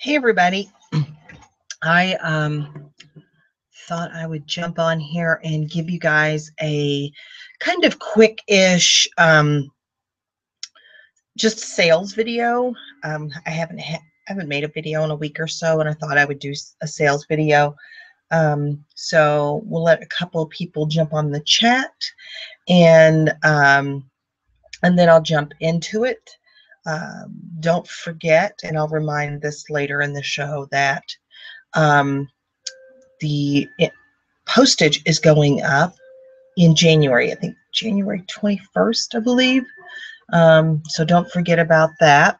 Hey everybody. I thought I would jump on here and give you guys a kind of quick-ish just sales video. I haven't made a video in a week or so, and I thought I would do a sales video. So we'll let a couple of people jump on the chat, and then I'll jump into it. Don't forget, and I'll remind this later in the show, that the postage is going up in January. I think January 21st, I believe. So don't forget about that.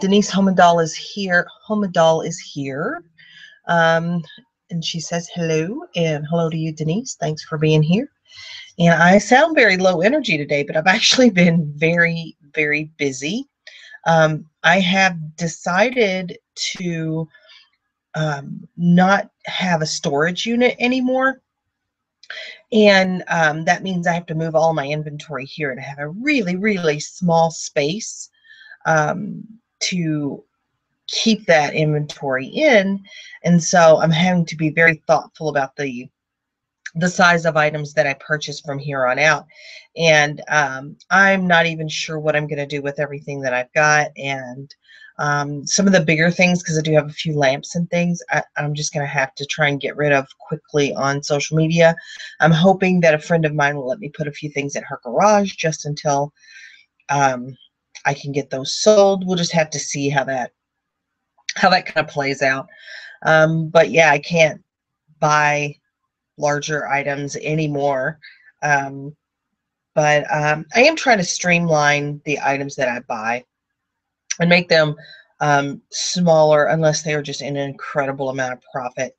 Denise Homedal is here. Homedal is here. And she says hello, and hello to you, Denise. Thanks for being here. And I sound very low energy today, but I've actually been very, very busy. I have decided to not have a storage unit anymore. And that means I have to move all my inventory here, and I have a really, really small space to keep that inventory in. And so I'm having to be very thoughtful about the size of items that I purchase from here on out. And I'm not even sure what I'm going to do with everything that I've got. And some of the bigger things, because I do have a few lamps and things, I'm just going to have to try and get rid of quickly on social media. I'm hoping that a friend of mine will let me put a few things in her garage just until I can get those sold. We'll just have to see how that kind of plays out. But yeah, I can't buy larger items anymore. But I am trying to streamline the items that I buy and make them smaller, unless they are just an incredible amount of profit.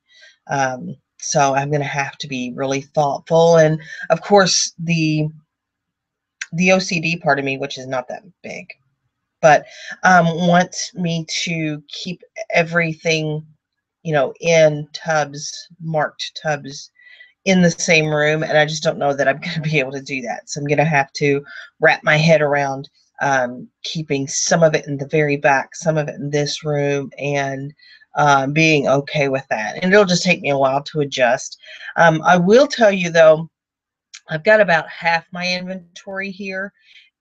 So I'm going to have to be really thoughtful. And of course, the OCD part of me, which is not that big, but wants me to keep everything, in tubs, marked tubs, in the same room, and I just don't know that I'm going to be able to do that. So I'm going to have to wrap my head around keeping some of it in the very back, some of it in this room, and being okay with that. And it'll just take me a while to adjust. I will tell you, though, I've got about half my inventory here,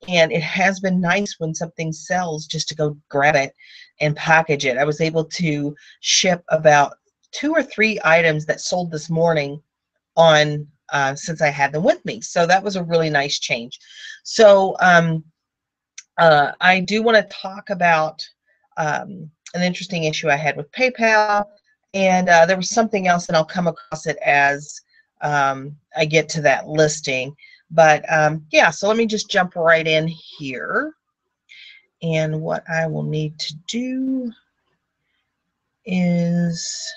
and it has been nice when something sells just to go grab it and package it. I was able to ship about 2 or 3 items that sold this morning on since I had them with me. So that was a really nice change. So I do want to talk about an interesting issue I had with PayPal, and there was something else, and I'll come across it as I get to that listing. But yeah, so let me just jump right in here. And what I will need to do is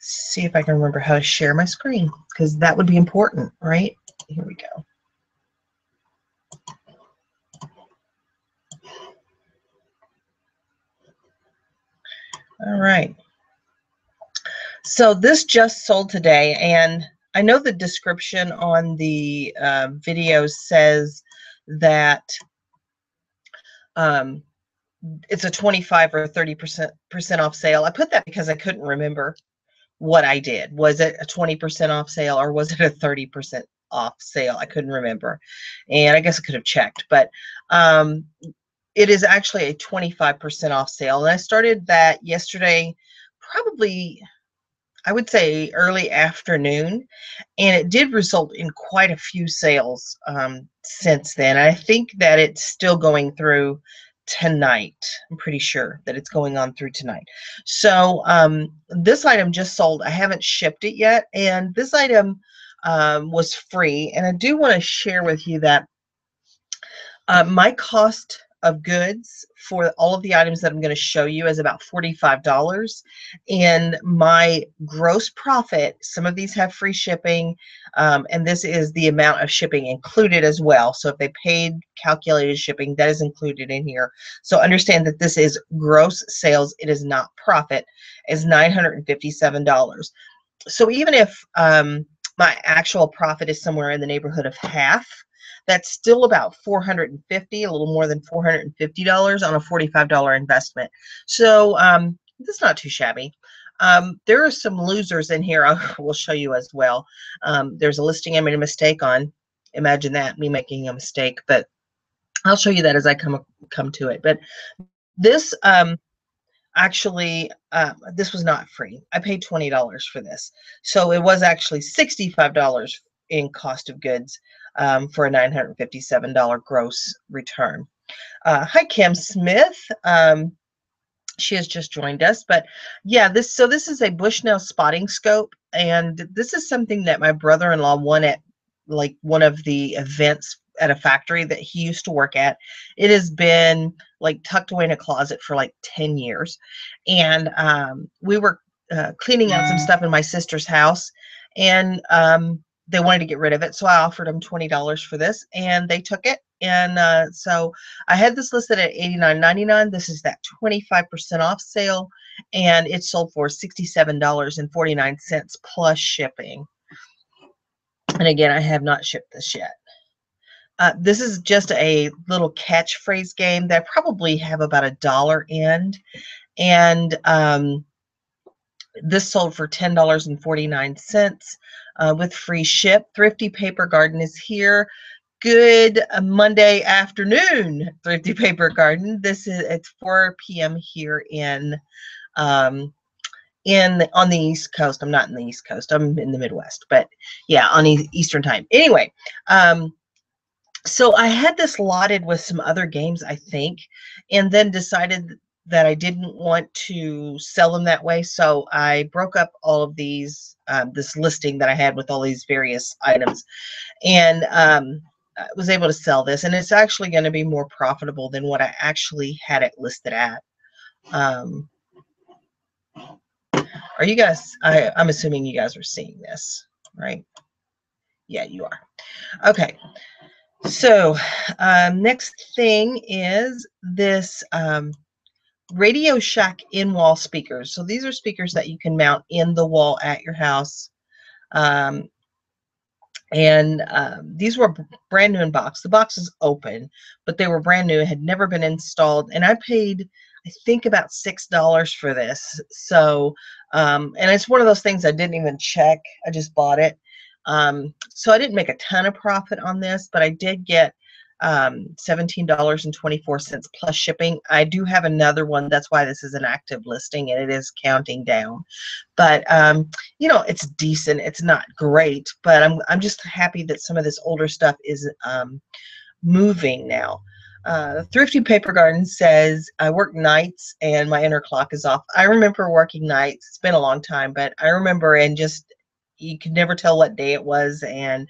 see if I can remember how to share my screen, because that would be important, right? Here we go. All right. So this just sold today, and I know the description on the video says that it's a 25 or 30% off sale. I put that because I couldn't remember what I did. Was it a 20% off sale, or was it a 30% off sale? I couldn't remember, and I guess I could have checked, but it is actually a 25% off sale. And I started that yesterday, probably, I would say, early afternoon, and it did result in quite a few sales since then. I think that it's still going through tonight. I'm pretty sure that it's going on through tonight. So this item just sold. I haven't shipped it yet, and this item was free. And I do want to share with you that my cost of goods for all of the items that I'm going to show you is about $45, and my gross profit, some of these have free shipping, and this is the amount of shipping included as well. So if they paid calculated shipping, that is included in here. So understand that this is gross sales, it is not profit, is $957. So even if my actual profit is somewhere in the neighborhood of half, That's still about $450, a little more than $450 on a $45 investment. So that's not too shabby. There are some losers in here. I will show you as well. There's a listing I made a mistake on. Imagine that, me making a mistake, but I'll show you that as I come to it. But this actually, this was not free. I paid $20 for this. So it was actually $65 in cost of goods for a $957 gross return. Hi, Kim Smith. She has just joined us, but yeah, this is a Bushnell spotting scope, and this is something that my brother-in-law won at like one of the events at a factory that he used to work at. It has been like tucked away in a closet for like 10 years. And we were cleaning out some stuff in my sister's house, and they wanted to get rid of it. So I offered them $20 for this, and they took it. And so I had this listed at $89.99. This is that 25% off sale, and it sold for $67.49 plus shipping. And again, I have not shipped this yet. This is just a little catchphrase game that I probably have about $1 in. And this sold for $10.49 with free ship. Thrifty Paper Garden is here. Good Monday afternoon, Thrifty Paper Garden. It's 4 p.m. here on the East Coast. I'm not in the East Coast. I'm in the Midwest, but yeah, on Eastern time. Anyway, so I had this lotted with some other games, I think, and then decided that I didn't want to sell them that way. So I broke up all of these, this listing that I had with all these various items, and I was able to sell this, and it's actually going to be more profitable than what I actually had it listed at. Are you guys, I'm assuming you guys are seeing this, right? Yeah, you are. Okay. So next thing is this Radio Shack in-wall speakers. So these are speakers that you can mount in the wall at your house. These were brand new in box. The box is open, but they were brand new, had never been installed. And I paid, I think, about $6 for this. So, and it's one of those things I didn't even check. I just bought it. So I didn't make a ton of profit on this, but I did get $17.24 plus shipping. I do have another one. That's why this is an active listing, and it is counting down. But you know, it's decent. It's not great, but I'm just happy that some of this older stuff is moving now. Thrifty Paper Garden says, I work nights and my inner clock is off. I remember working nights. It's been a long time, but I remember, and just you could never tell what day it was, and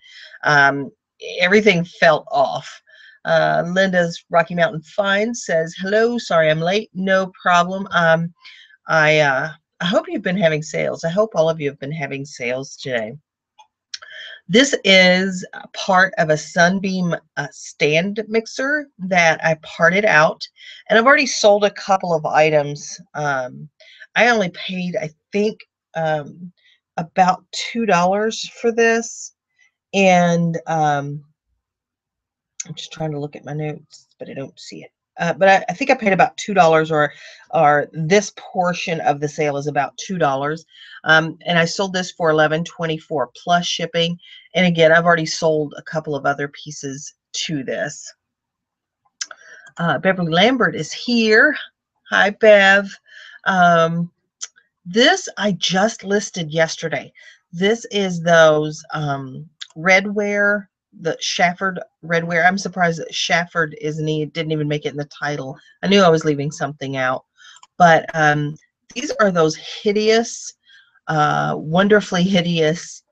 everything felt off. Linda's Rocky Mountain Fine says, hello, sorry I'm late. No problem. I hope you've been having sales. I hope all of you have been having sales today. This is part of a Sunbeam stand mixer that I parted out, and I've already sold a couple of items. I only paid, I think, about $2 for this, and I'm just trying to look at my notes, but I don't see it. But I think I paid about $2, or this portion of the sale is about $2. And I sold this for $11.24 plus shipping. And again, I've already sold a couple of other pieces to this. Beverly Lambert is here. Hi, Bev. This I just listed yesterday. This is those redware, the Shafford redware. I'm surprised that Shafford didn't even make it in the title. I knew I was leaving something out. But these are those hideous, wonderfully hideous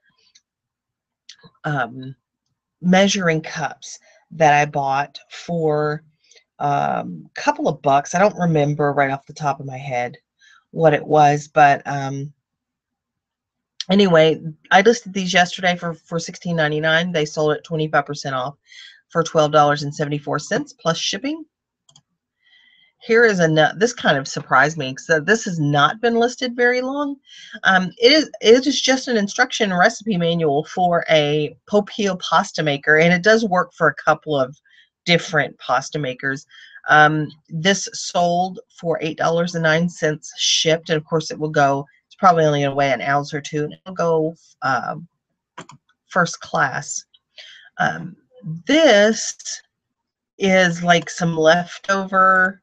measuring cups that I bought for a couple of bucks. I don't remember right off the top of my head what it was, but anyway, I listed these yesterday for $16.99. They sold at 25% off for $12.74 plus shipping. Here is this kind of surprised me because this has not been listed very long. It is just an instruction recipe manual for a Popio pasta maker, and it does work for a couple of different pasta makers. This sold for $8.09 shipped, and of course it will go. It's probably only going to weigh an ounce or two, and it'll go first class. This is like some leftover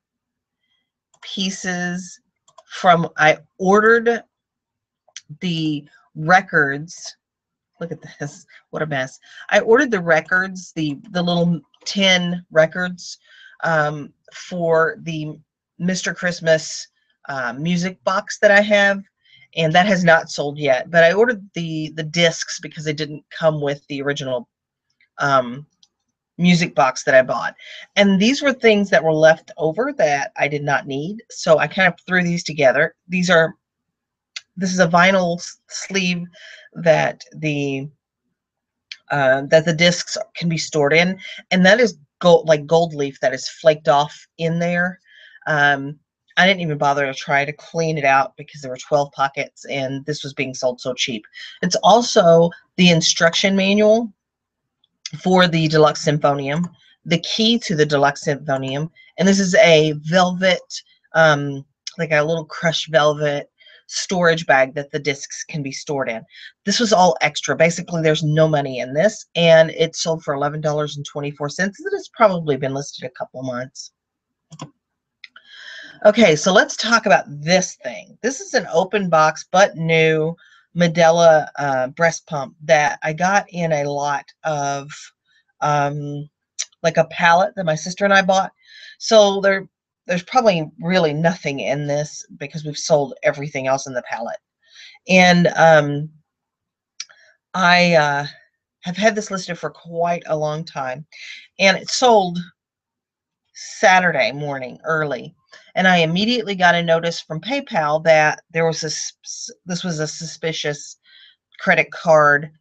pieces from, I ordered the records. Look at this, what a mess. I ordered the records, the little tin records for the Mr. Christmas music box that I have, and that has not sold yet, but I ordered the discs because they didn't come with the original music box that I bought. And these were things that were left over that I did not need. So I kind of threw these together. This is a vinyl sleeve that the discs can be stored in. And that is gold leaf that is flaked off in there. I didn't even bother to try to clean it out because there were 12 pockets and this was being sold so cheap. It's also the instruction manual for the Deluxe Symphonium, the key to the Deluxe Symphonium, and this is a velvet, like a little crushed velvet storage bag that the discs can be stored in. This was all extra. Basically, there's no money in this, and it sold for $11.24. It has probably been listed a couple months. Okay, so let's talk about this thing. This is an open box but new Medela breast pump that I got in a lot of like a pallet that my sister and I bought. So there's probably really nothing in this because we've sold everything else in the pallet. And I have had this listed for quite a long time, and it sold Saturday morning early. And I immediately got a notice from PayPal that there was this was a suspicious credit card.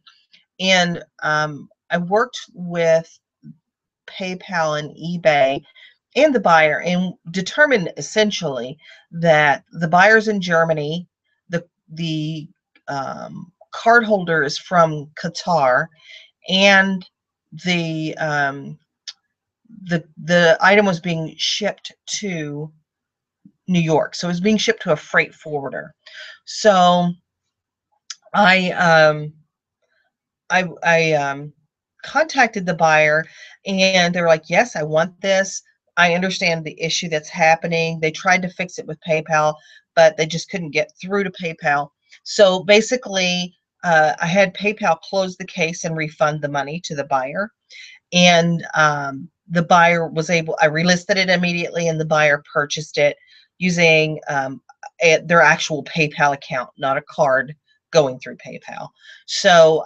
And I worked with PayPal and eBay and the buyer and determined essentially that the buyer's in Germany, the card holder is from Qatar, and the item was being shipped to New York. So it was being shipped to a freight forwarder. So I contacted the buyer, and they were like, yes, I want this. I understand the issue that's happening. They tried to fix it with PayPal, but they just couldn't get through to PayPal. So basically, I had PayPal close the case and refund the money to the buyer. And the buyer was able, I relisted it immediately, and the buyer purchased it using their actual PayPal account, not a card going through PayPal. So,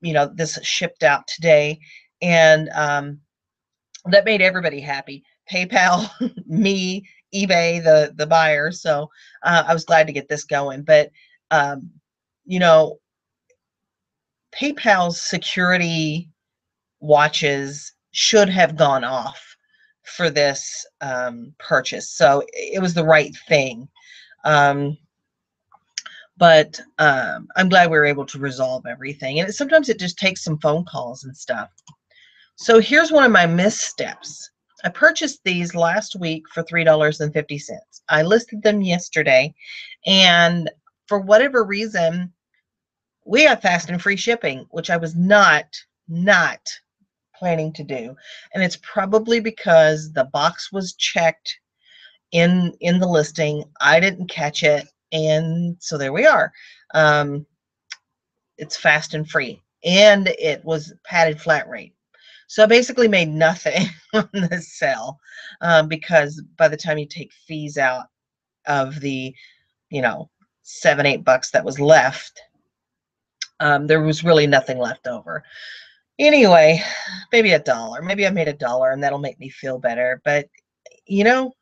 you know, this shipped out today, and that made everybody happy. PayPal, me, eBay, the buyer. So I was glad to get this going. But, you know, PayPal's security watches should have gone off for this purchase. So it was the right thing. But I'm glad we were able to resolve everything. And sometimes it just takes some phone calls and stuff. So here's one of my missteps. I purchased these last week for $3.50. I listed them yesterday, and for whatever reason, we got fast and free shipping, which I was not planning to do. And it's probably because the box was checked in the listing. I didn't catch it, and so there we are. It's fast and free, and it was padded flat rate. So I basically made nothing on this sale because by the time you take fees out of the, you know, $7-8 that was left, there was really nothing left over. Anyway, maybe $1. Maybe I made $1, and that'll make me feel better. But, you know,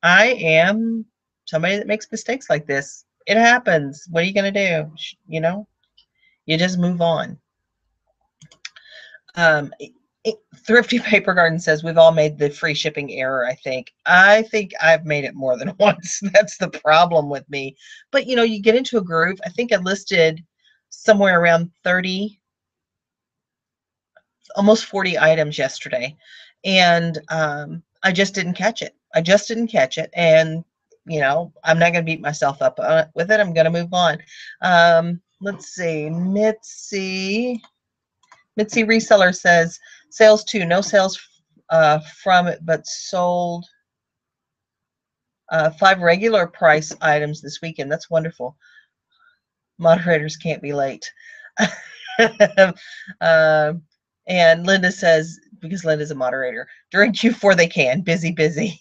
I am somebody that makes mistakes like this. It happens. What are you going to do? You know, you just move on. Thrifty Paper Garden says we've all made the free shipping error. I think I've made it more than once. That's the problem with me. But you know, you get into a groove. I think I listed somewhere around 30, almost 40 items yesterday, and I just didn't catch it. I just didn't catch it, and you know, I'm not going to beat myself up with it. I'm going to move on. Let's see, Mitzi Reseller says sales too. No sales from it, but sold 5 regular price items this weekend. That's wonderful. Moderators can't be late. uh, and Linda says, because Linda's a moderator, during Q4 they can. Busy, busy.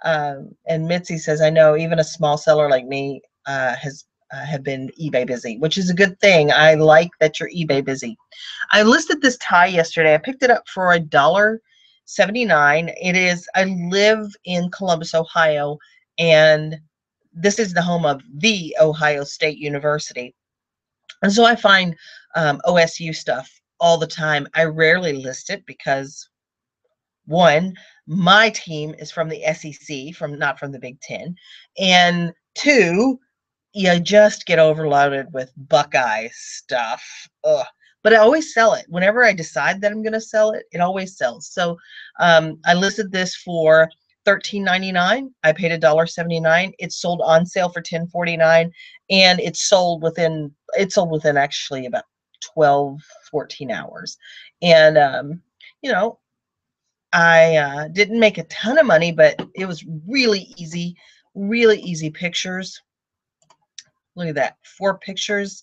And Mitzi says, I know even a small seller like me has have been eBay busy, which is a good thing. I like that you're eBay busy. I listed this tie yesterday. I picked it up for $1.79. It is, I live in Columbus, Ohio, and this is the home of the Ohio State University. And so I find OSU stuff all the time. I rarely list it because, one, my team is from the SEC, not from the Big Ten, and two, you just get overloaded with Buckeye stuff. Ugh. But I always sell it. Whenever I decide that I'm going to sell it, it always sells. So I listed this for $13.99. I paid $1.79. It sold on sale for $10.49, and it sold within actually about 12, 14 hours. And you know, I didn't make a ton of money, but it was really easy pictures. Look at that, 4 pictures,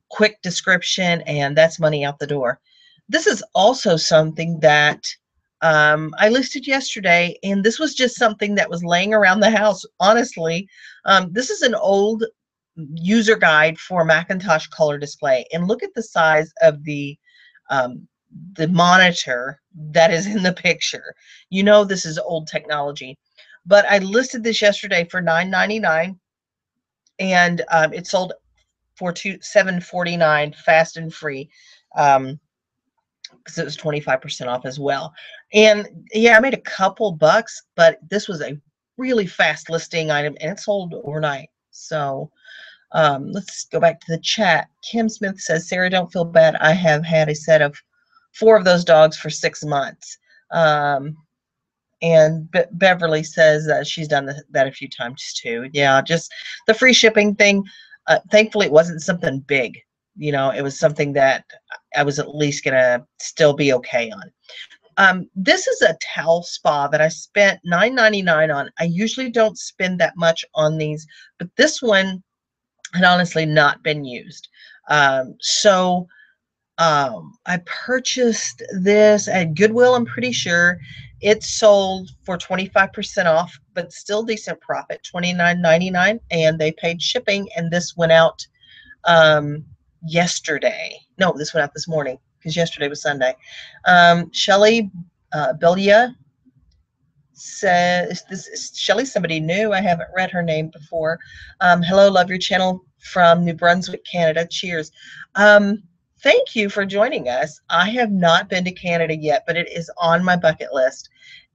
quick description, and that's money out the door. This is also something that I listed yesterday, and this was just something that was laying around the house, honestly. This is an old user guide for Macintosh color display, and look at the size of the monitor that is in the picture. You know this is old technology. But I listed this yesterday for $9.99, and it sold for $7.49 fast and free, because it was 25% off as well. And yeah, I made a couple bucks, but this was a really fast listing item, and it sold overnight. So let's go back to the chat. Kim Smith says, Sarah, don't feel bad. I have had a set of 4 of those dogs for 6 months. And Beverly says that she's done that a few times too. Yeah, just the free shipping thing. Thankfully, it wasn't something big. You know, it was something that I was at least going to still be okay on. This is a towel spa that I spent $9.99 on. I usually don't spend that much on these, but this one had honestly not been used. I purchased this at Goodwill, I'm pretty sure. It sold for 25% off, but still decent profit, $29.99, and they paid shipping, and this went out yesterday. No, this went out this morning, because yesterday was Sunday. Shelly Belia says, this is Shelly, somebody new. I haven't read her name before. Hello, love your channel from New Brunswick, Canada. Cheers. Thank you for joining us. I have not been to Canada yet, but it is on my bucket list.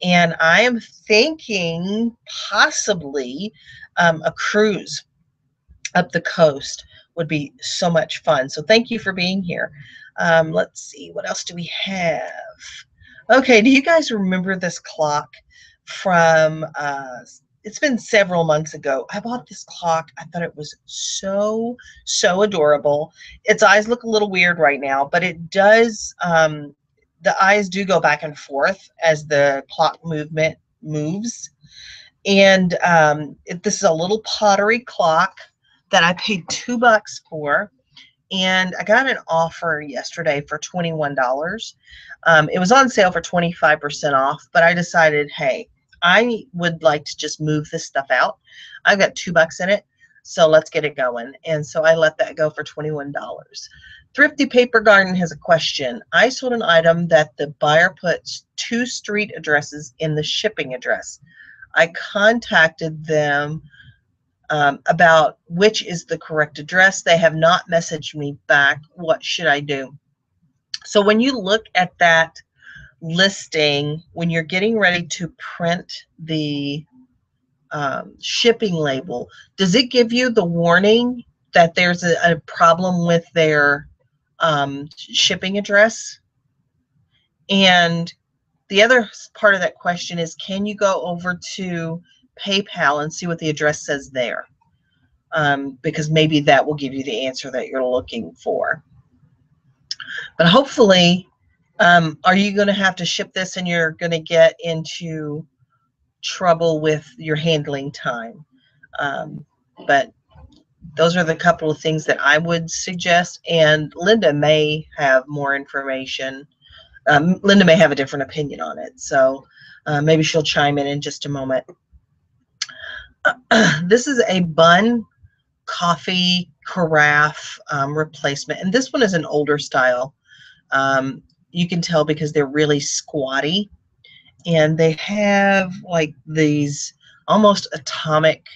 And I am thinking possibly a cruise up the coast would be so much fun. So thank you for being here. Let's see, what else do we have? Okay, do you guys remember this clock from it's been several months ago. I bought this clock. I thought it was so adorable. Its eyes look a little weird right now, but it does, the eyes do go back and forth as the clock movement moves. And this is a little pottery clock that I paid $2 for. And I got an offer yesterday for $21. It was on sale for 25% off, but I decided, hey, I would like to just move this stuff out. I've got $2 in it, so let's get it going. And so I let that go for $21. Thrifty Paper Garden has a question. I sold an item that the buyer puts 2 street addresses in the shipping address. I contacted them about which is the correct address. They have not messaged me back. What should I do? So when you look at that listing, when you're getting ready to print the shipping label, does it give you the warning that there's a problem with their shipping address? And the other part of that question is, can you go over to PayPal and see what the address says there? Because maybe that will give you the answer that you're looking for. But hopefully, are you going to have to ship this and you're going to get into trouble with your handling time? But those are the couple of things that I would suggest. And Linda may have more information. Linda may have a different opinion on it. So maybe she'll chime in just a moment. This is a Bunn coffee carafe replacement. And this one is an older style. You can tell because they're really squatty. And they have like these almost atomic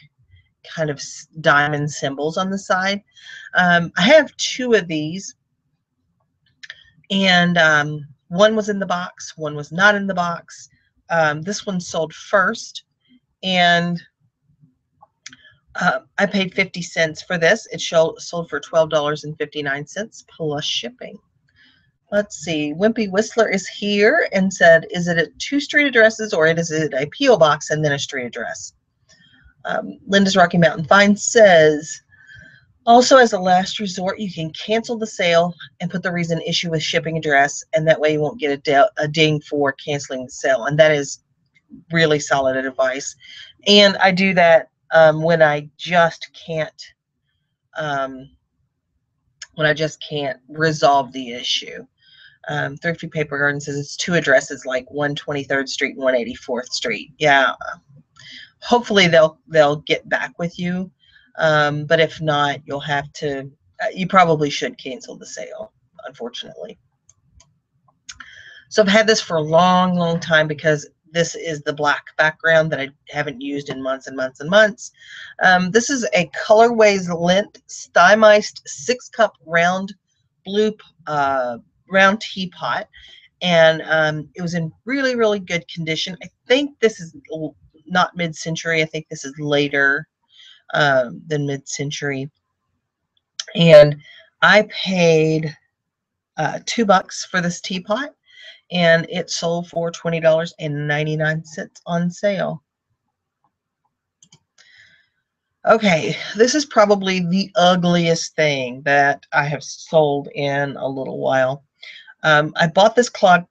kind of diamond symbols on the side. I have two of these. And one was in the box, one was not in the box. This one sold first. And I paid 50 cents for this. It sold for $12.59 plus shipping. Let's see. Wimpy Whistler is here and said, is it at 2 street addresses or is it a P.O. box and then a street address? Linda's Rocky Mountain Fine says, also as a last resort, you can cancel the sale and put the reason issue with shipping address, and that way you won't get a ding for canceling the sale. And that is really solid advice. And I do that when I just can't resolve the issue. Thrifty Paper Garden says it's 2 addresses, like 123rd Street and 184th Street. Yeah, hopefully they'll get back with you, but if not, you'll have to. You probably should cancel the sale, unfortunately. So I've had this for a long, long time because this is the black background that I haven't used in months and months and months. This is a Colorways Lint Stymiced 6-cup round blue round teapot, and it was in really, really good condition. I think this is not mid-century. I think this is later than mid-century. And I paid $2 for this teapot, and it sold for $20.99 on sale. Okay, this is probably the ugliest thing that I have sold in a little while. I bought this lamp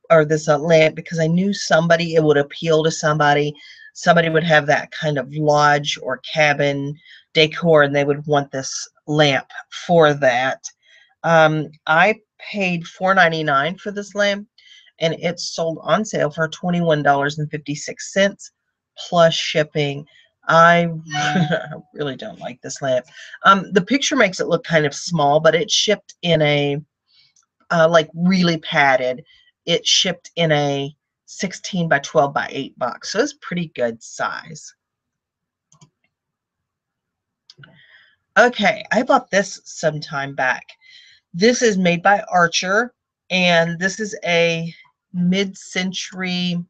because I knew it would appeal to somebody. Somebody would have that kind of lodge or cabin decor, and they would want this lamp for that. I paid $4.99 for this lamp, and it sold on sale for $21.56 plus shipping. I really don't like this lamp. The picture makes it look kind of small, but it shipped in a like really padded. It shipped in a 16 by 12 by 8 box, so it's pretty good size. Okay, I bought this some time back. This is made by Archer, and this is a mid-century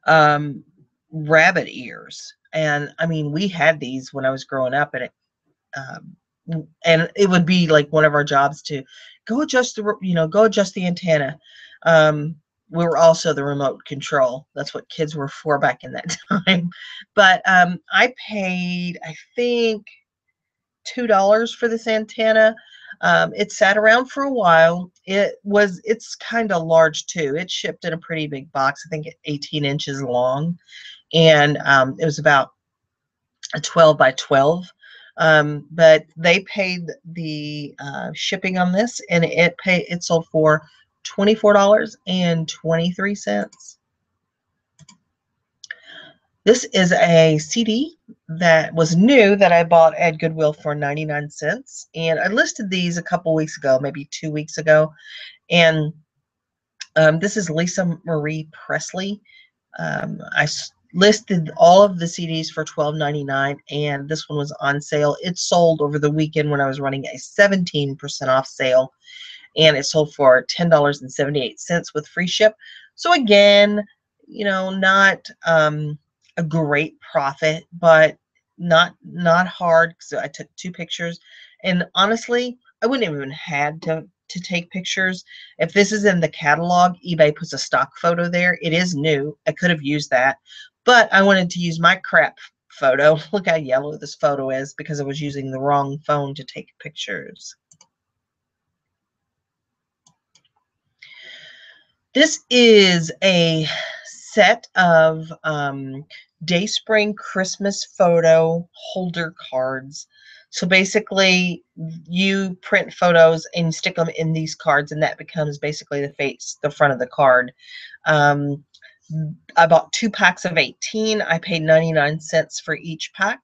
rabbit ears. And I mean, we had these when I was growing up, and it would be like one of our jobs to go adjust the antenna. We were also the remote control. That's what kids were for back in that time. But I paid, I think, $2 for this antenna. It sat around for a while. It's kind of large too. It shipped in a pretty big box, I think 18 inches long, and it was about a 12 by 12. But they paid the shipping on this, and it sold for $24.23. This is a CD that was new that I bought at Goodwill for 99 cents. And I listed these a couple weeks ago, maybe 2 weeks ago. And this is Lisa Marie Presley. I listed all of the CDs for $12.99, and this one was on sale. It sold over the weekend when I was running a 17% off sale. and it sold for $10.78 with free ship. So again, not a great profit, but not hard, because I took 2 pictures, and honestly, I wouldn't even had to take pictures. If this is in the catalog, eBay puts a stock photo there. It is new. I could have used that, but I wanted to use my crap photo. Look how yellow this photo is because I was using the wrong phone to take pictures. This is a set of Dayspring Christmas photo holder cards. So basically, you print photos and stick them in these cards, and that becomes basically the front of the card. I bought 2 packs of 18. I paid 99 cents for each pack.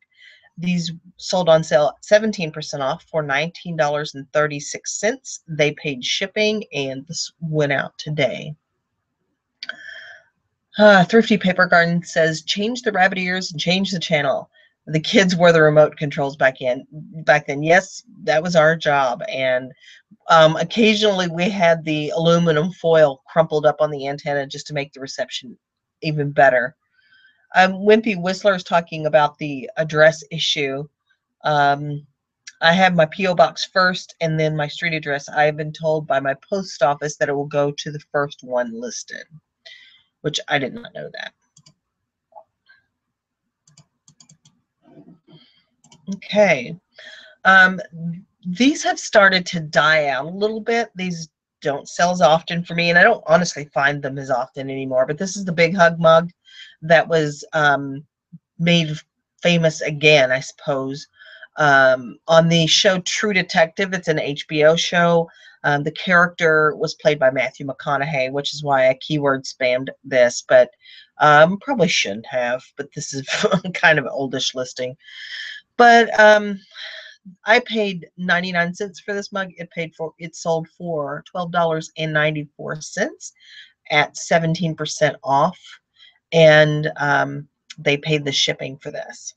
These sold on sale at 17% off for $19.36. They paid shipping, and this went out today. Thrifty Paper Garden says, change the rabbit ears and change the channel. The kids were the remote controls back then. Yes, that was our job. And occasionally we had the aluminum foil crumpled up on the antenna just to make the reception even better. Wimpy Whistler is talking about the address issue. I have my P.O. box first and then my street address. I have been told by my post office that it will go to the first one listed, which I did not know that. Okay. These have started to die out a little bit. These don't sell as often for me, and I don't honestly find them as often anymore. But this is the Big Hug mug that was made famous again, I suppose, on the show True Detective. It's an HBO show. The character was played by Matthew McConaughey, which is why I keyword spammed this, but probably shouldn't have. But this is kind of an oldish listing. But I paid 99 cents for this mug. It sold for $12.94 at 17% off, and they paid the shipping for this.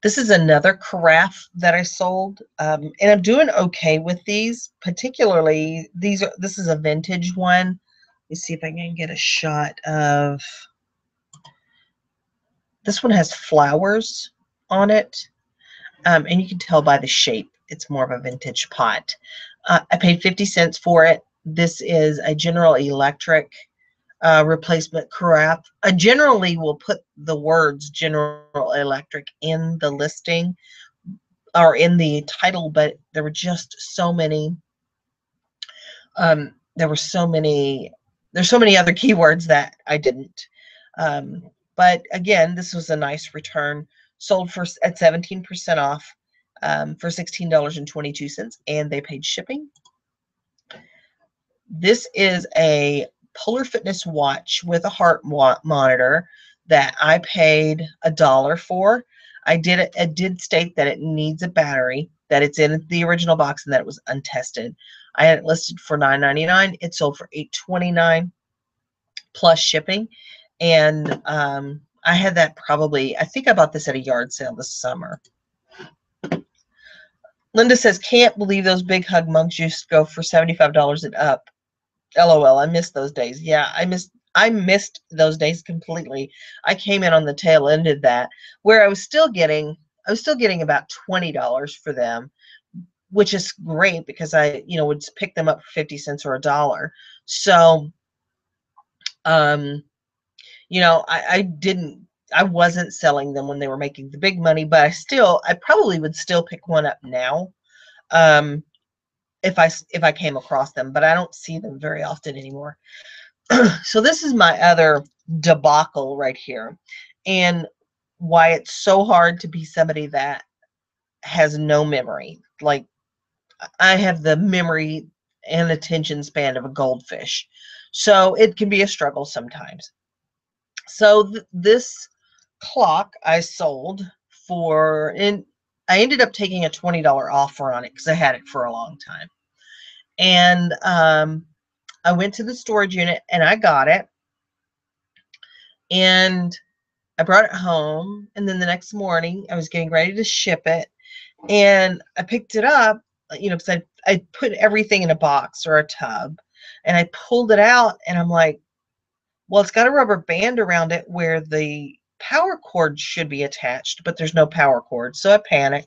This is another carafe that I sold, and I'm doing okay with these. Particularly, this is a vintage one. Let me see if I can get a shot of. This one has flowers on it, and you can tell by the shape it's more of a vintage pot. I paid 50 cents for it. This is a General Electric replacement carafe. I generally will put the words General Electric in the listing or in the title, but there were just so many. There's so many other keywords that I didn't. But again, this was a nice return. Sold at 17% off for $16.22, and they paid shipping. This is a Polar Fitness watch with a heart monitor that I paid $1 for. It did state that it needs a battery, that it's in the original box, and that it was untested. I had it listed for $9.99. It sold for $8.29 plus shipping, and I had that I think I bought this at a yard sale this summer. Linda says, can't believe those Big Hug mugs used to go for $75 and up. LOL, I missed those days. Yeah, I missed those days completely. I came in on the tail end of that, where I was still getting about $20 for them, which is great because I, would pick them up for 50 cents or $1. So, I wasn't selling them when they were making the big money, but I probably would still pick one up now. If I came across them, but I don't see them very often anymore. So this is my other debacle right here, and why it's so hard to be somebody that has no memory. Like, I have the memory and attention span of a goldfish, so it can be a struggle sometimes. So this clock I sold and I ended up taking a $20 offer on it because I had it for a long time. And I went to the storage unit and I got it, and I brought it home, and then the next morning I was getting ready to ship it, and I picked it up, because I put everything in a box or a tub, and I pulled it out, and I'm like, well, it's got a rubber band around it where the power cord should be attached, but there's no power cord. So I panic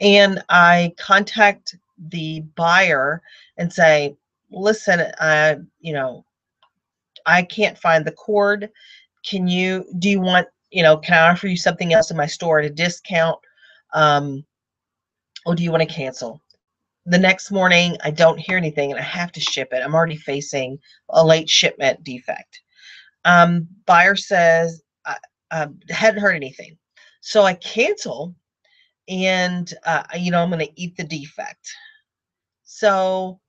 and I contact the buyer and say, listen, I can't find the cord. Do you want, can I offer you something else in my store at a discount? Um, or do you want to cancel? The next morning, I don't hear anything and I have to ship it. I'm already facing a late shipment defect. Buyer says, I hadn't heard anything. So I cancel and, I'm going to eat the defect. So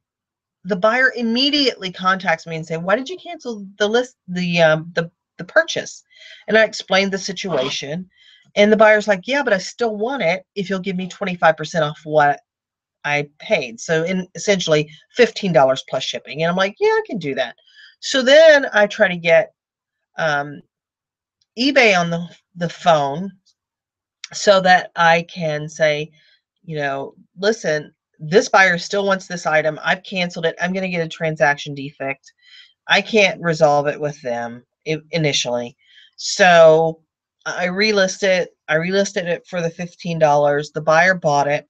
the buyer immediately contacts me and say, why did you cancel the purchase? And I explained the situation. And the buyer's like, yeah, but I still want it if you'll give me 25% off what I paid. So essentially $15 plus shipping. And I'm like, yeah, I can do that. So then I try to get eBay on the phone so that I can say, listen, this buyer still wants this item. I've canceled it. I'm going to get a transaction defect. I can't resolve it with them initially. So I relisted it. I relisted it for the $15. The buyer bought it.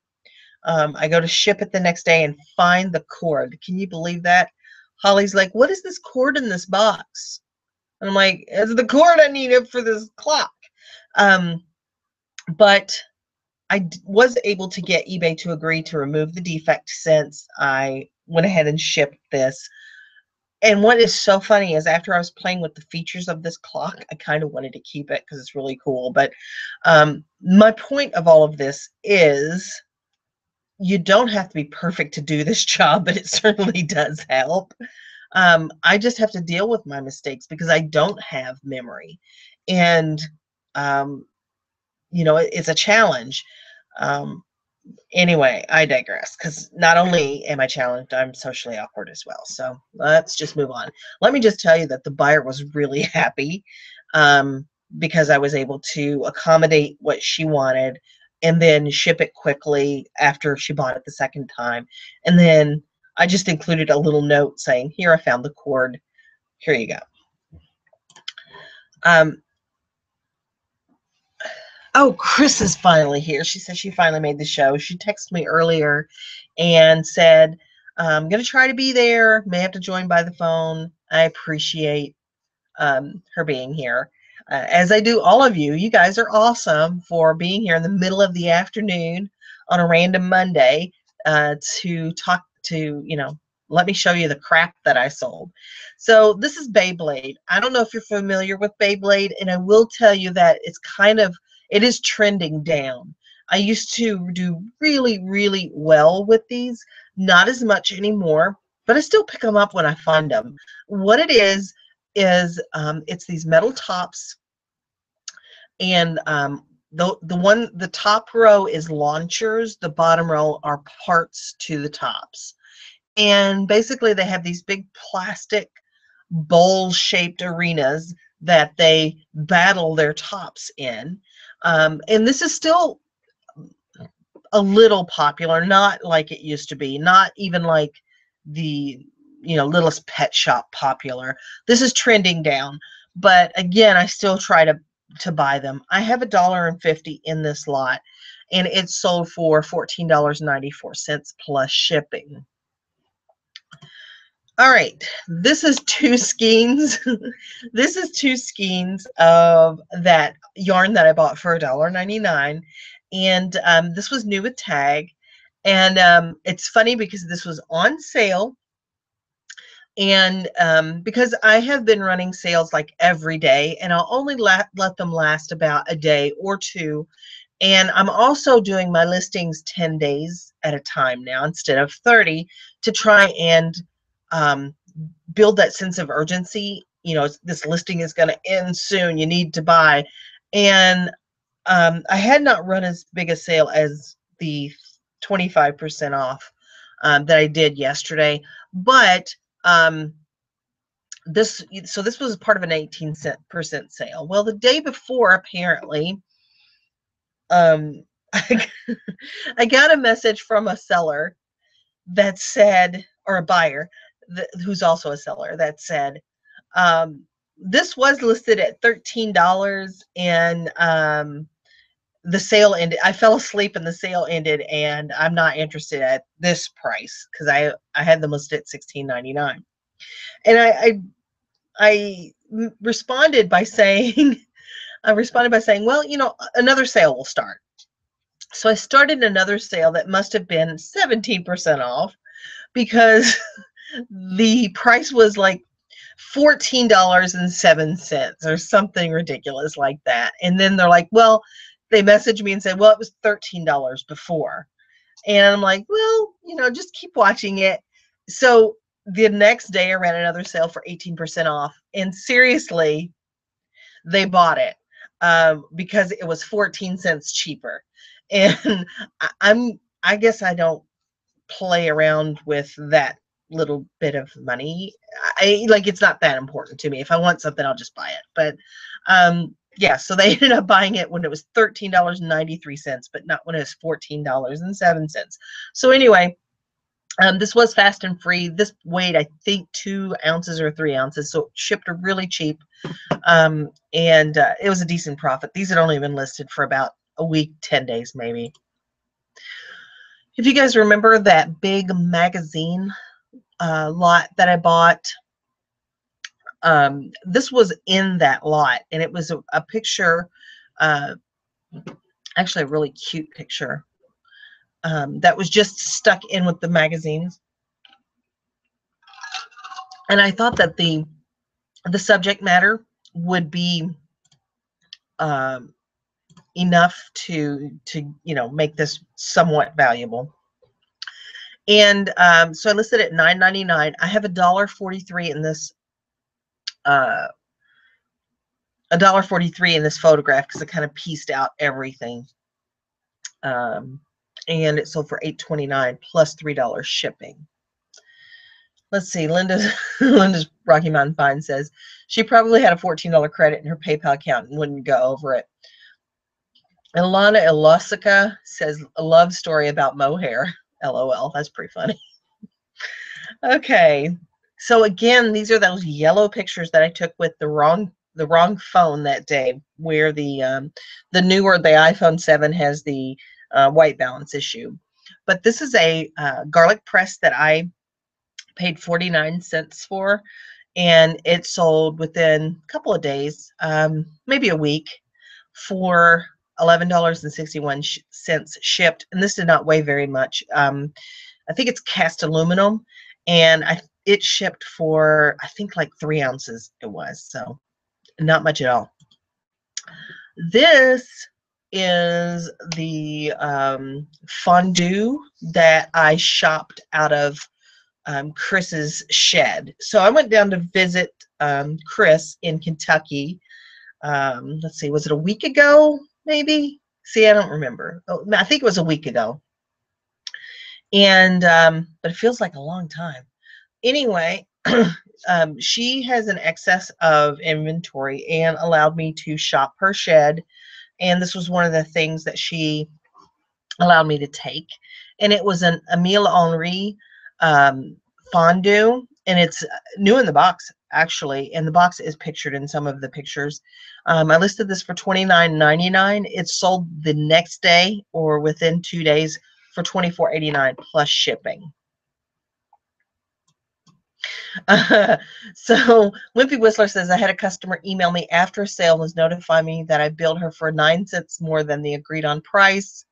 I go to ship it the next day and find the cord. Can you believe that? Holly's like, what is this cord in this box? And I'm like, it's the cord I needed for this clock. But I was able to get eBay to agree to remove the defect since I went ahead and shipped this. And what is so funny is after I was playing with the features of this clock, I kind of wanted to keep it because it's really cool. But my point of all of this is you don't have to be perfect to do this job, but it certainly does help. I just have to deal with my mistakes because I don't have memory. And, it's a challenge. Anyway, I digress because not only am I challenged, I'm socially awkward as well. So let's just move on. Let me just tell you that the buyer was really happy because I was able to accommodate what she wanted and then ship it quickly after she bought it the second time. And then I just included a little note saying, here, I found the cord. Here you go. Oh, Chris is finally here. She says she finally made the show. She texted me earlier and said, I'm going to try to be there. May have to join by the phone. I appreciate her being here. As I do all of you. You guys are awesome for being here in the middle of the afternoon on a random Monday to talk to, let me show you the crap that I sold. So this is Beyblade. I don't know if you're familiar with Beyblade, and I will tell you that it is trending down. I used to do really, really well with these, not as much anymore, but I still pick them up when I find them. What it is it's these metal tops, and the top row is launchers, the bottom row are parts to the tops. And basically they have these big plastic bowl-shaped arenas that they battle their tops in. And this is still a little popular, not like it used to be, not even like the Littlest Pet Shop popular. This is trending down, but again, I still try to buy them. I have $1.50 in this lot, and it's sold for $14.94 plus shipping. All right, this is two skeins. This is two skeins of that yarn that I bought for $1.99, and this was new with tag. And it's funny because this was on sale, and because I have been running sales like every day, and I'll only let them last about a day or two. And I'm also doing my listings 10 days at a time now instead of 30 to try and build that sense of urgency. This listing is going to end soon. You need to buy. And I had not run as big a sale as the 25% off that I did yesterday, but this was part of an 18% sale. Well, the day before, apparently, I got a message from a seller that said, or a buyer who's also a seller, that said, this was listed at $13 and the sale ended. I fell asleep and the sale ended, and I'm not interested at this price because I had them listed at $16.99. And I responded by saying, well, you know, another sale will start. So I started another sale that must have been 17% off because the price was like $14.07 or something ridiculous like that. And then they're like, well, they messaged me and said, well, it was $13 before. And I'm like, well, you know, just keep watching it. So the next day I ran another sale for 18% off. And seriously, they bought it because it was 14 cents cheaper. And I guess I don't play around with that little bit of money. I like, it's not that important to me. If I want something, I'll just buy it. But yeah, so they ended up buying it when it was $13.93, but not when it was $14.07. So anyway, this was fast and free. This weighed, I think, 2 ounces or 3 ounces, so it shipped really cheap. And it was a decent profit. These had only been listed for about a week, 10 days maybe. If you guys remember that big magazine lot that I bought, this was in that lot, and it was a picture, actually a really cute picture, that was just stuck in with the magazines. And I thought that the subject matter would be enough to you know, make this somewhat valuable. And so I listed it at $9.99. I have $1.43 in this $1.43 in this photograph because I kind of pieced out everything. And it sold for $8.29 plus $3 shipping. Let's see, Linda's Rocky Mountain Fine says she probably had a $14 credit in her PayPal account and wouldn't go over it. Ilana Ilosica says a love story about mohair. LOL, that's pretty funny. Okay, so again, these are those yellow pictures that I took with the wrong phone that day, where the newer, the iPhone 7 has the white balance issue. But this is a garlic press that I paid 49 cents for, and it sold within a couple of days, maybe a week, for $11.61 shipped. And this did not weigh very much. I think it's cast aluminum, and it shipped for, I think, like 3 ounces it was, so not much at all. This is the fondue that I shopped out of Chris's shed. So I went down to visit Chris in Kentucky. Let's see, was it a week ago, maybe? See, I don't remember. Oh, I think it was a week ago. And but it feels like a long time. Anyway, she has an excess of inventory and allowed me to shop her shed. And this was one of the things that she allowed me to take. And it was an Emile Henry fondue, and it's new in the box, actually, and the box is pictured in some of the pictures. I listed this for $29.99. It sold the next day or within 2 days for $24.89 plus shipping. So Wimpy Whistler says, I had a customer email me after a sale and was notifying me that I billed her for 9 cents more than the agreed on price.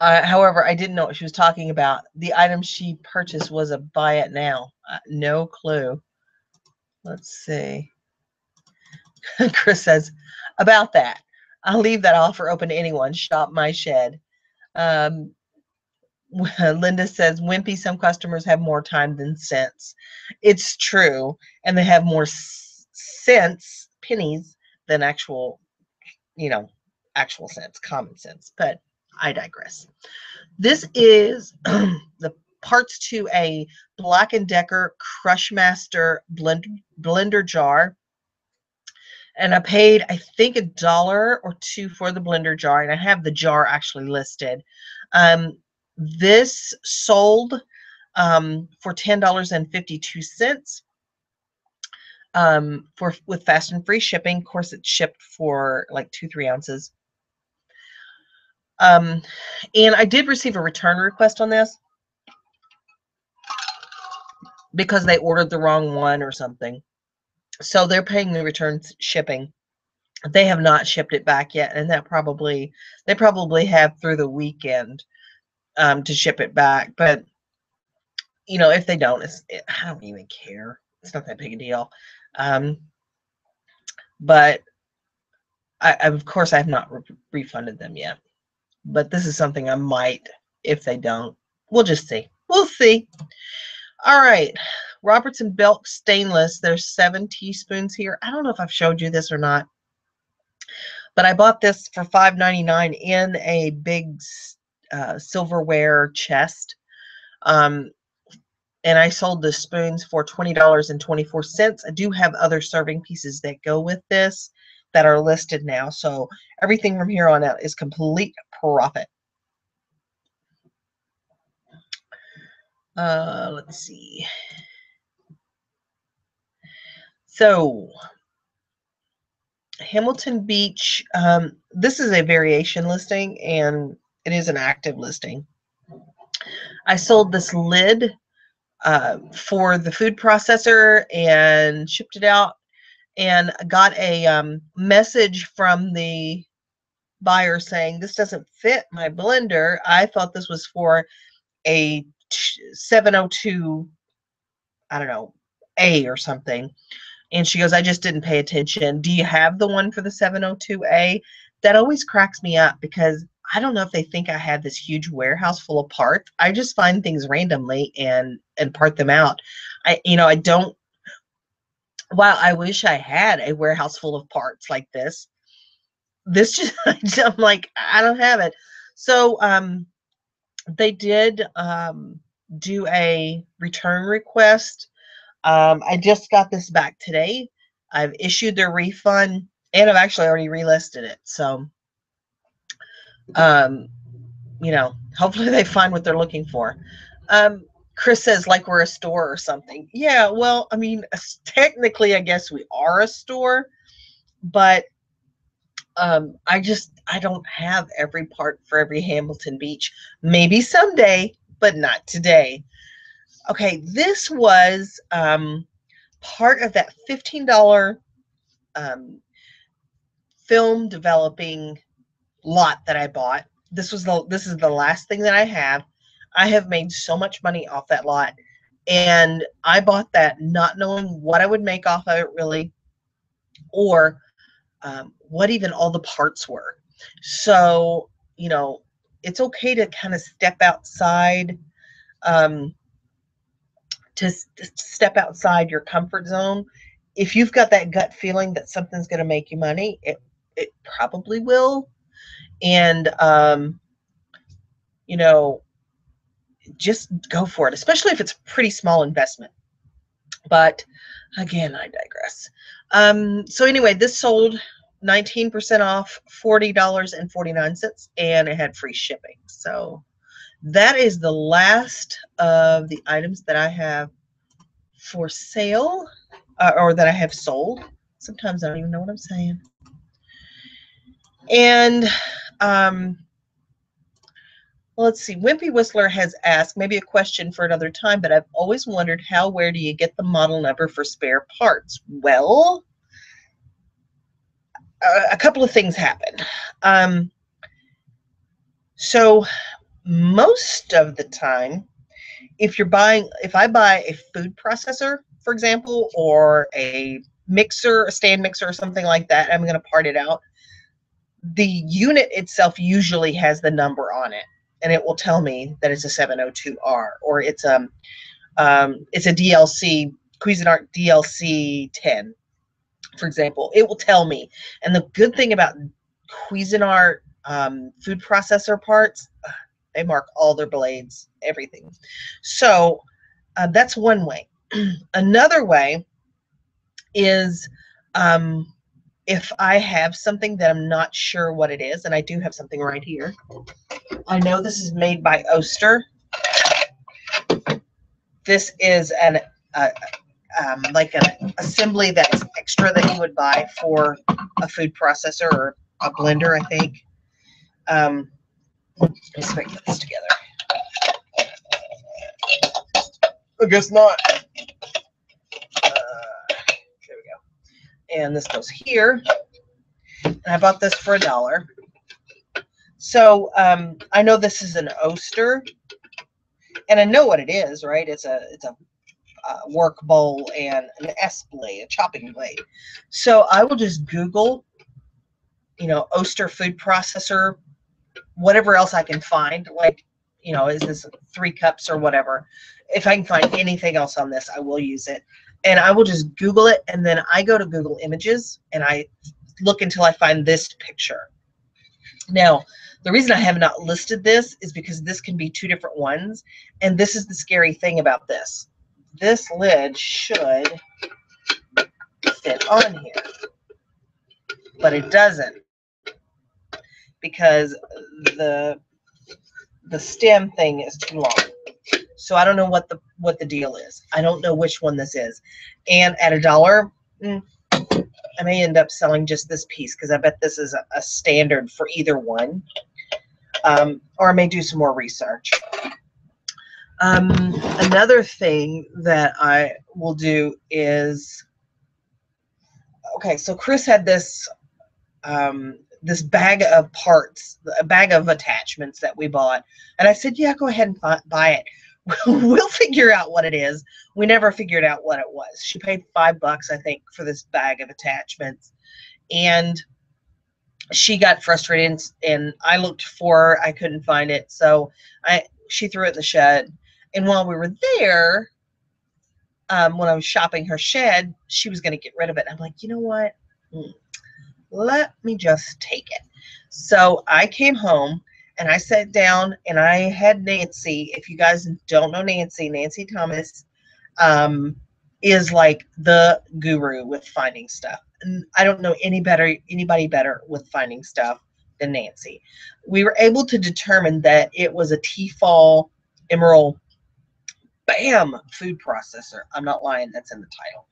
However, I didn't know what she was talking about. The item she purchased was a buy it now. No clue. Let's see. Chris says, about that, I'll leave that offer open to anyone. Shop my shed. Linda says, Wimpy, some customers have more time than cents. It's true. And they have more cents, pennies, than actual, you know, actual cents, common sense. But I digress. This is the parts to a Black & Decker Crushmaster blender jar. And I paid, I think, $1 or $2 for the blender jar. And I have the jar actually listed. This sold for $10.52 with fast and free shipping. Of course, it's shipped for like 2-3 ounces. And I did receive a return request on this because they ordered the wrong one or something. So they're paying the return shipping. They have not shipped it back yet, and they probably have through the weekend to ship it back. But you know, if they don't, I don't even care. It's not that big a deal. But of course, I have not refunded them yet. But this is something I might, if they don't. We'll just see. We'll see. All right. Robertson Belk Stainless. There's 7 teaspoons here. I don't know if I've showed you this or not, but I bought this for $5.99 in a big silverware chest. And I sold the spoons for $20.24. I do have other serving pieces that go with this that are listed now. So everything from here on out is complete profit. Let's see. So Hamilton Beach, this is a variation listing, and it is an active listing. I sold this lid for the food processor and shipped it out, and got a message from the buyer saying, this doesn't fit my blender. I thought this was for a 702, I don't know, A or something. And she goes, I just didn't pay attention. Do you have the one for the 702A? That always cracks me up, because I don't know if they think I had this huge warehouse full of parts. I just find things randomly and part them out. I don't, while I wish I had a warehouse full of parts like this just, I'm like, I don't have it. So they did do a return request. I just got this back today. I've issued their refund, and I've actually already relisted it. So, hopefully they find what they're looking for. Chris says, like we're a store or something. Yeah, well, I mean, technically, I guess we are a store, but I don't have every part for every Hamilton Beach. Maybe someday, but not today. Okay, this was part of that $15 film developing lot that I bought. This is the last thing that I have. I have made so much money off that lot, and I bought that not knowing what I would make off of it really, or what even all the parts were. So, it's okay to kind of step outside, step outside your comfort zone. If you've got that gut feeling that something's going to make you money, it probably will. And, just go for it, especially if it's a pretty small investment. But again, I digress. So anyway, this sold 19% off, $40.49, and it had free shipping. So that is the last of the items that I have for sale, or that I have sold. Sometimes I don't even know what I'm saying. And let's see, Wimpy Whistler has asked, maybe a question for another time, but I've always wondered where do you get the model number for spare parts? Well, a couple of things happen. So most of the time, if I buy a food processor, for example, or a mixer, a stand mixer or something like that, I'm going to part it out. The unit itself usually has the number on it, and it will tell me that it's a 702R, or it's a DLC, Cuisinart DLC 10, for example. It will tell me. And the good thing about Cuisinart food processor parts, they mark all their blades, everything. So that's one way. Another way is if I have something that I'm not sure what it is, and I do have something right here. I know this is made by Oster. This is an like an assembly that's extra that you would buy for a food processor or a blender, I think. Let me see if I can get this together. I guess not. There we go. And this goes here. And I bought this for $1. So I know this is an Oster, and I know what it is, right? It's a work bowl and an S blade, a chopping blade. So I will just Google, Oster food processor, whatever else I can find. Like, is this 3 cups or whatever? If I can find anything else on this, I will use it. And I will just Google it, and then I go to Google Images and I look until I find this picture. Now, the reason I have not listed this is because this can be 2 different ones, and this is the scary thing about this. This lid should fit on here, but it doesn't, because the stem thing is too long. So I don't know what the deal is. I don't know which one this is. And at $1, I may end up selling just this piece, because I bet this is a standard for either one. Or I may do some more research. Another thing that I will do is, okay, so Chris had this this bag of parts, a bag of attachments that we bought, and I said, yeah, go ahead and buy it. We'll figure out what it is. We never figured out what it was. She paid $5, I think, for this bag of attachments, and she got frustrated, and I looked for her. I couldn't find it, so she threw it in the shed. And while we were there, when I was shopping her shed, she was going to get rid of it. I'm like, you know what? Let me just take it. So I came home and I sat down and I had Nancy. If you guys don't know Nancy, Nancy Thomas is like the guru with finding stuff. And I don't know anybody better with finding stuff than Nancy. We were able to determine that it was a Tefal Emerald BAM food processor. I'm not lying, that's in the title.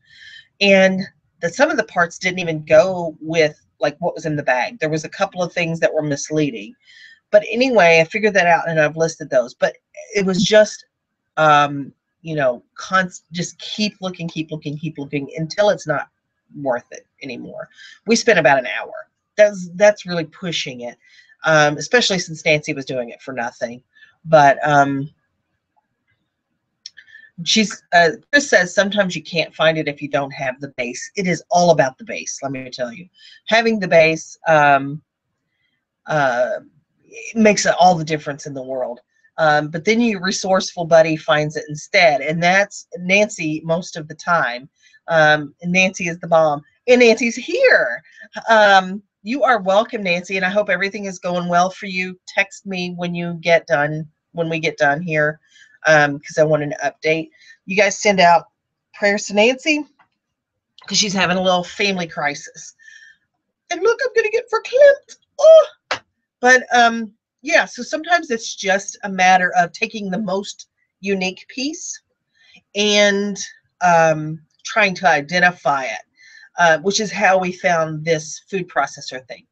And that some of the parts didn't even go with like what was in the bag. There was a couple of things that were misleading. But anyway, I figured that out and I've listed those. But it was just, just keep looking until it's not worth it anymore. We spent about an hour. That's really pushing it, especially since Nancy was doing it for nothing. But Chris says sometimes you can't find it if you don't have the base. It is all about the base, let me tell you. Having the base it makes all the difference in the world. But then your resourceful buddy finds it instead, and that's Nancy most of the time. And Nancy is the bomb, and Nancy's here. You are welcome, Nancy, and I hope everything is going well for you. Text me when you get done, when we get done here, because I want an update. You guys send out prayers to Nancy because she's having a little family crisis. And look, I'm gonna get verklempt. Oh, but yeah. So sometimes it's just a matter of taking the most unique piece and trying to identify it, which is how we found this food processor thing.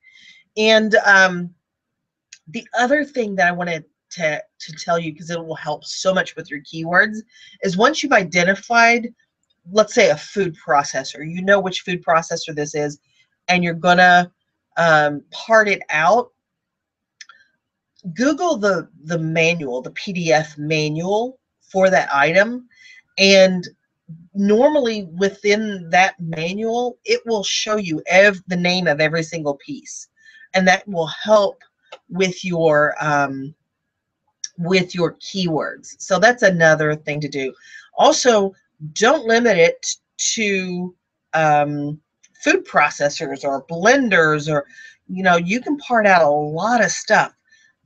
And the other thing that I wanted to tell you, because it will help so much with your keywords, is once you've identified, let's say, a food processor, you know which food processor this is, and you're gonna part it out. Google the manual, the PDF manual for that item, and normally within that manual it will show you the name of every single piece, and that will help with your keywords. So that's another thing to do. Also, don't limit it to food processors or blenders, or you can part out a lot of stuff.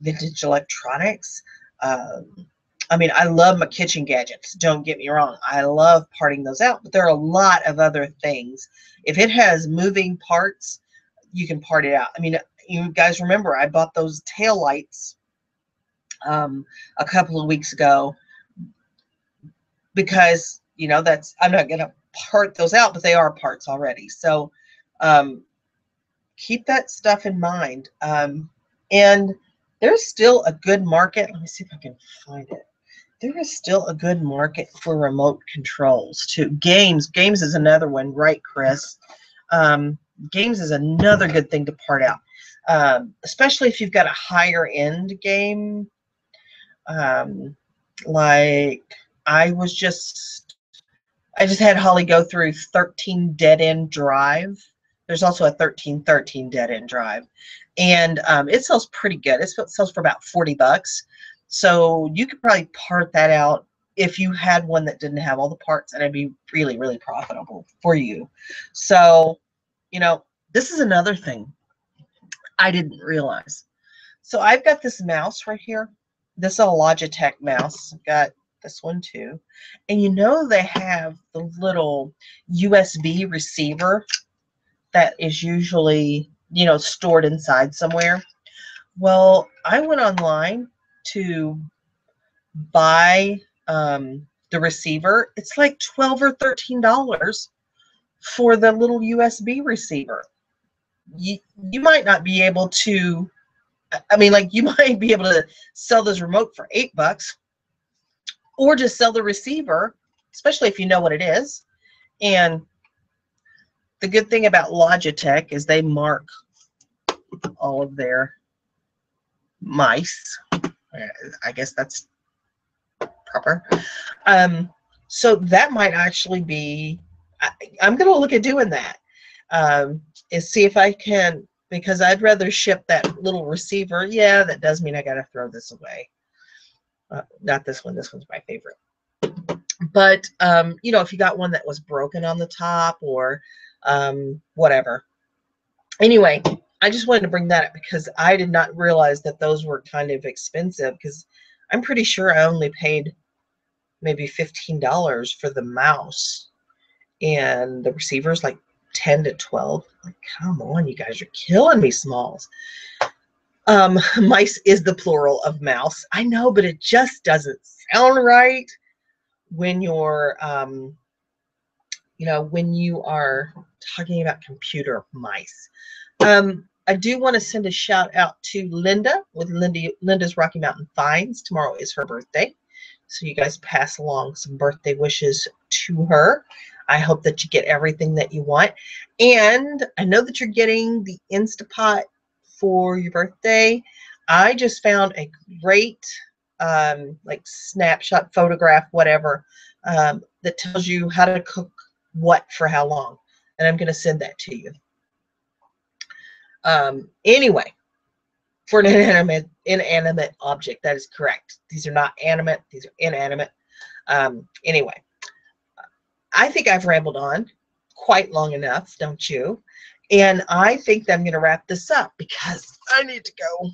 Vintage electronics. I mean, I love my kitchen gadgets, don't get me wrong. I love parting those out, but there are a lot of other things. If it has moving parts, you can part it out. I mean, you guys remember I bought those tail lights a couple of weeks ago because, you know, I'm not going to part those out, but they are parts already. So keep that stuff in mind. And there's still a good market. Let me see if I can find it. There is still a good market for remote controls too. Games is another one, right, Chris? Games is another good thing to part out, especially if you've got a higher end game. Like I just had Holly go through 13 Dead End Drive. There's also a 1313 Dead End Drive, and it sells pretty good. It sells for about $40. So you could probably part that out if you had one that didn't have all the parts, and it'd be really, really profitable for you. So, you know, this is another thing I didn't realize. So I've got this mouse right here. This is a Logitech mouse. I've got this one too. And you know they have the little USB receiver that is usually, you know, stored inside somewhere. Well, I went online to buy the receiver. It's like $12 or $13 for the little USB receiver. You might not be able to, I mean, like you might be able to sell this remote for $8 or just sell the receiver, especially if you know what it is. And the good thing about Logitech is they mark all of their mice. I guess that's proper. So that might actually be, I'm going to look at doing that, and see if I can, because I'd rather ship that little receiver. Yeah, that does mean I got to throw this away. Not this one. This one's my favorite. But, you know, if you got one that was broken on the top or whatever. Anyway, I just wanted to bring that up because I did not realize that those were kind of expensive, because I'm pretty sure I only paid maybe $15 for the mouse, and the receiver's like 10 to 12. Like, come on, you guys are killing me, Smalls. Mice is the plural of mouse. I know, but it just doesn't sound right when you're, you know, when you are talking about computer mice. I do want to send a shout out to Linda with Linda's Rocky Mountain Finds. Tomorrow is her birthday. So you guys pass along some birthday wishes to her. I hope that you get everything that you want. And I know that you're getting the Instapot for your birthday. I just found a great like snapshot, photograph, whatever, that tells you how to cook what for how long. And I'm going to send that to you. Anyway, for an inanimate object, that is correct. These are not animate. These are inanimate. Anyway, I think I've rambled on quite long enough, don't you? And I think that I'm going to wrap this up because I need to go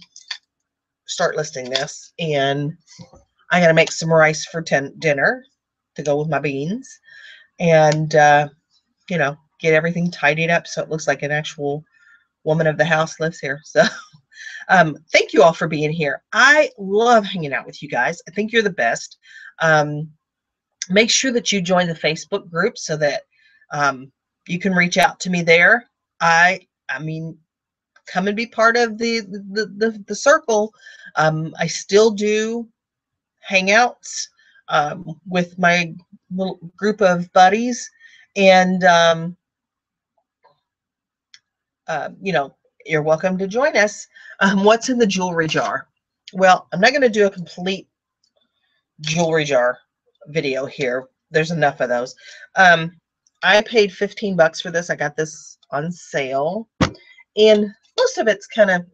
start listing this. And I got to make some rice for dinner to go with my beans. And, you know, get everything tidied up so it looks like an actual woman of the house lives here. So thank you all for being here. I love hanging out with you guys. I think you're the best. Make sure that you join the Facebook group so that you can reach out to me there. I mean, come and be part of the circle. I still do hangouts with my little group of buddies, and you know, you're welcome to join us. What's in the jewelry jar? Well, I'm not going to do a complete jewelry jar video here. There's enough of those. I paid $15 for this. I got this on sale, and most of it's kind of,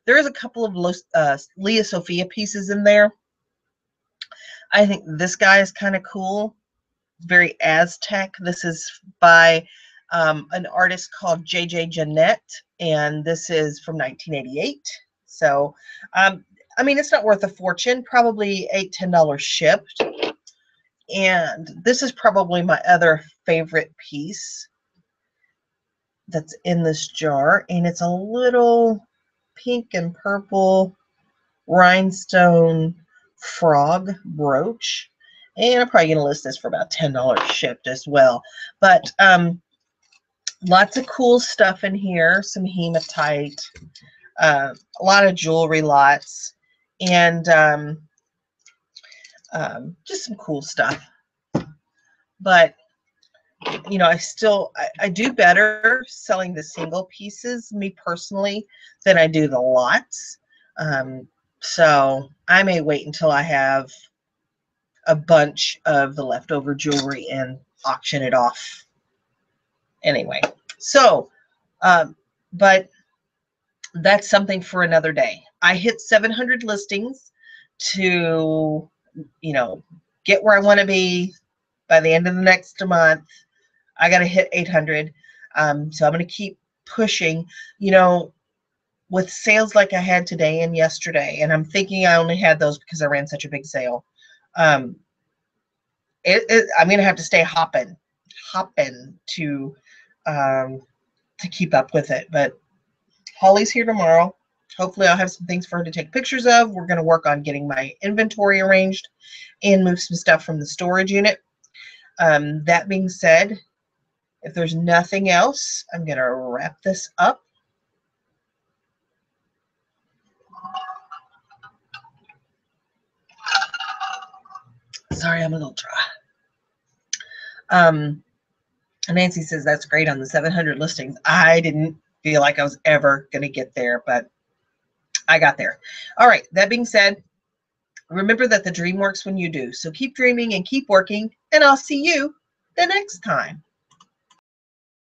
there is a couple of Leah Sophia pieces in there. I think this guy is kind of cool. Very Aztec. This is by an artist called JJ Jeanette, and this is from 1988. So, I mean, it's not worth a fortune, probably $8–10 shipped. And this is probably my other favorite piece. that's in this jar, and it's a little pink and purple rhinestone frog brooch. And I'm probably going to list this for about $10 shipped as well. But lots of cool stuff in here. Some hematite, a lot of jewelry lots, and just some cool stuff. But you know, I do better selling the single pieces, me personally, than I do the lots. So I may wait until I have a bunch of the leftover jewelry and auction it off. Anyway, so, but that's something for another day. I hit 700 listings to, you know, get where I want to be by the end of the next month. I got to hit 800. So I'm going to keep pushing, you know, with sales like I had today and yesterday. And I'm thinking I only had those because I ran such a big sale. I'm going to have to stay hopping to keep up with it. But Holly's here tomorrow. Hopefully I'll have some things for her to take pictures of. We're going to work on getting my inventory arranged and move some stuff from the storage unit. That being said, if there's nothing else, I'm going to wrap this up. Sorry, I'm a little dry. Nancy says that's great on the 700 listings. I didn't feel like I was ever going to get there, but I got there. All right, that being said, remember that the dream works when you do. So keep dreaming and keep working, and I'll see you the next time.